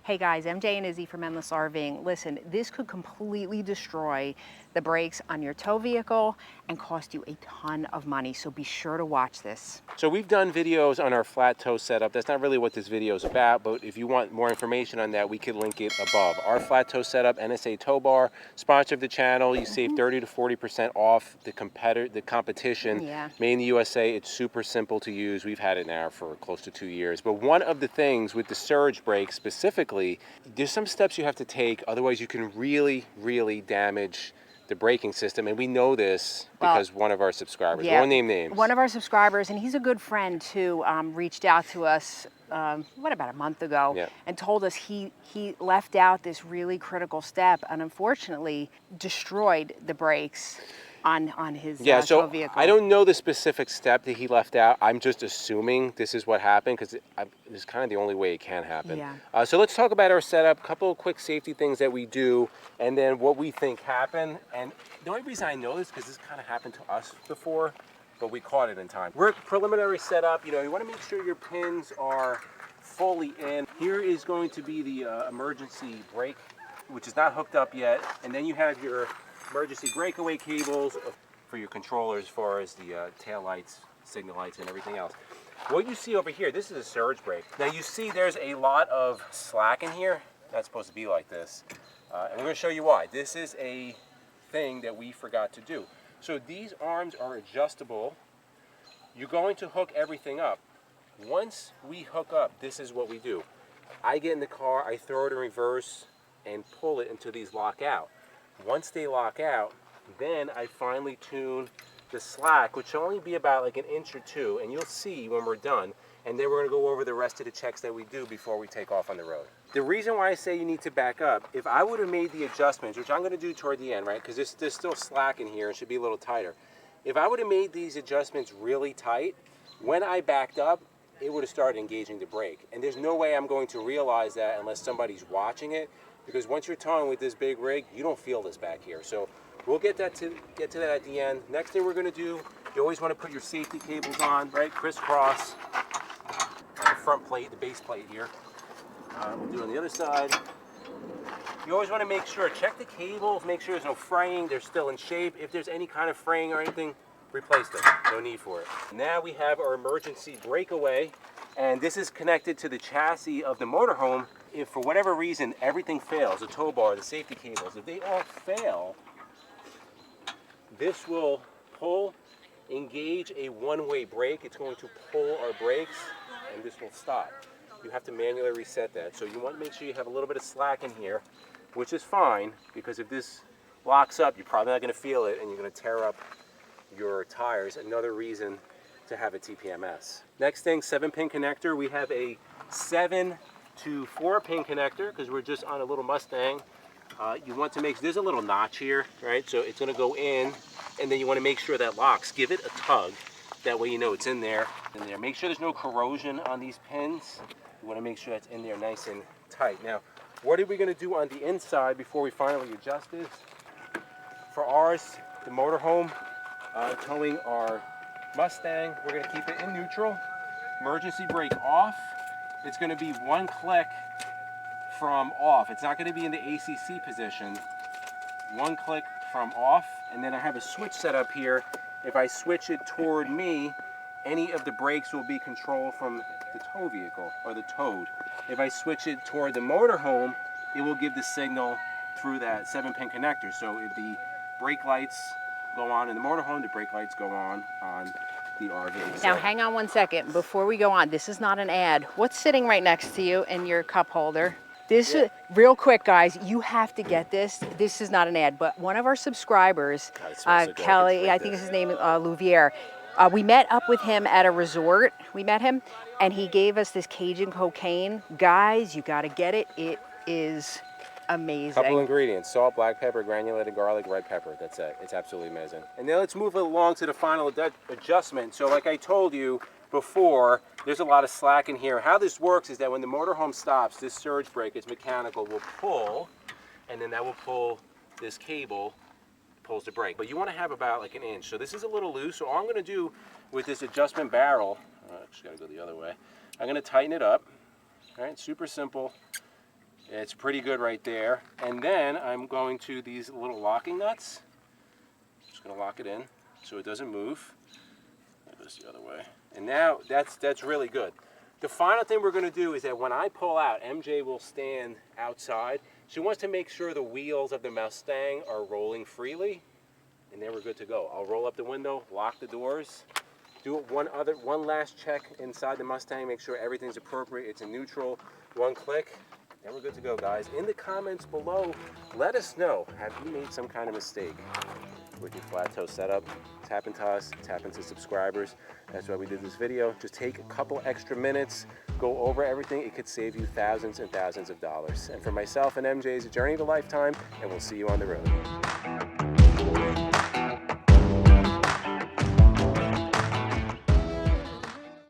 Hey guys, MJ and Izzy from Endless RVing. Listen, this could completely destroy the brakes on your tow vehicle and cost you a ton of money, so be sure to watch this. So we've done videos on our flat tow setup. That's not really what this video is about, but if you want more information on that, we could link it above. Our flat tow setup, NSA Tow Bar, sponsor of the channel. You save 30 to 40% off the competition. Yeah. Made in the USA. It's super simple to use. We've had it now for close to 2 years. But one of the things with the surge brake specifically, there's some steps you have to take, otherwise you can really, really damage the braking system, and we know this because one of our subscribers, we won't name names. One of our subscribers, and he's a good friend too, reached out to us, about a month ago, and told us he left out this really critical step and unfortunately destroyed the brakes on his tow vehicle. I don't know the specific step that he left out. I'm just assuming this is what happened because it's kind of the only way it can happen. Yeah. So let's talk about our setup, a couple of quick safety things that we do, and then what we think happened. And the only reason I know this is because this kind of happened to us before, but we caught it in time. We're preliminary setup. You want to make sure your pins are fully in. Here is going to be the emergency brake, which is not hooked up yet, and then you have your emergency breakaway cables for your controllers as far as the tail lights, signal lights, and everything else. What you see over here, this is a surge brake. Now you see there's a lot of slack in here. Not supposed to be like this. And we're going to show you why. This is a thing that we forgot to do. So these arms are adjustable. You're going to hook everything up. Once we hook up, this is what we do. I get in the car, I throw it in reverse, and pull it until these lock out. Once they lock out, then I finally tune the slack, which will only be about like an inch or two, and you'll see when we're done. And then we're going to go over the rest of the checks that we do before we take off on the road. The reason why I say you need to back up, if I would have made the adjustments, which I'm going to do toward the end, right, because there's still slack in here, it should be a little tighter. If I would have made these adjustments really tight, when I backed up, it would have started engaging the brake. And there's no way I'm going to realize that unless somebody's watching it, because once you're towing with this big rig, you don't feel this back here. So we'll get to that at the end. Next thing we're going to do, you always want to put your safety cables on, right, crisscross. The front plate, the base plate here. We'll do it on the other side. You always want to make sure, check the cables, make sure there's no fraying, they're still in shape. If there's any kind of fraying or anything, replace them, no need for it. Now we have our emergency breakaway, and this is connected to the chassis of the motorhome. If for whatever reason everything fails, the tow bar, the safety cables, if they all fail, this will pull, engage a one-way brake. It's going to pull our brakes, and this will stop. You have to manually reset that. So you want to make sure you have a little bit of slack in here, which is fine, because if this locks up, you're probably not going to feel it, and you're going to tear up your tires. Another reason to have a TPMS. Next thing, 7-pin connector. We have a 7 to 4-pin connector because we're just on a little Mustang. You want to make, there's a little notch here, right? So it's going to go in, and then you want to make sure that locks. Give it a tug. That way you know it's in there. Make sure there's no corrosion on these pins. You want to make sure that's in there nice and tight. Now, what are we going to do on the inside before we finally adjust this? For ours, the motorhome, towing our Mustang, we're going to keep it in neutral. Emergency brake off. It's going to be one click from off. It's not going to be in the ACC position. One click from off, and then I have a switch set up here. If I switch it toward me, any of the brakes will be controlled from the tow vehicle or the towed. If I switch it toward the motorhome, it will give the signal through that 7-pin connector. So if the brake lights go on in the motorhome, the brake lights go on the RV. Now hang on one second before we go on. This is not an ad. What's sitting right next to you in your cup holder? This is, real quick guys, you have to get this. This is not an ad, but one of our subscribers, Kelly, I think is his name, Louvier, we met up with him at a resort. We met him, and he gave us this Cajun cocaine. Guys, you got to get it. It is amazing. Couple ingredients: salt, black pepper, granulated garlic, red pepper. That's it. It's absolutely amazing. And now let's move along to the final adjustment. So like I told you before, there's a lot of slack in here. How this works is that when the motorhome stops, this surge brake, it's mechanical, will pull, and then that will pull this cable, pulls the brake. But you want to have about like an inch. So this is a little loose. So all I'm going to do with this adjustment barrel, I actually got to go the other way. I'm going to tighten it up. All right, super simple. It's pretty good right there. And then I'm going to these little locking nuts. Just gonna lock it in so it doesn't move. That goes the other way. And now that's really good. The final thing we're gonna do is that when I pull out, MJ will stand outside. She wants to make sure the wheels of the Mustang are rolling freely, and then we're good to go. I'll roll up the window, lock the doors, do one last check inside the Mustang, make sure everything's appropriate, it's in neutral, one click, then we're good to go, guys. In the comments below, let us know, have you made some kind of mistake with your flat tow setup? It's happened to us, it's happened to subscribers. That's why we did this video. Just take a couple extra minutes, go over everything. It could save you thousands and thousands of dollars. And for myself and MJ, it's a journey of a lifetime, and we'll see you on the road.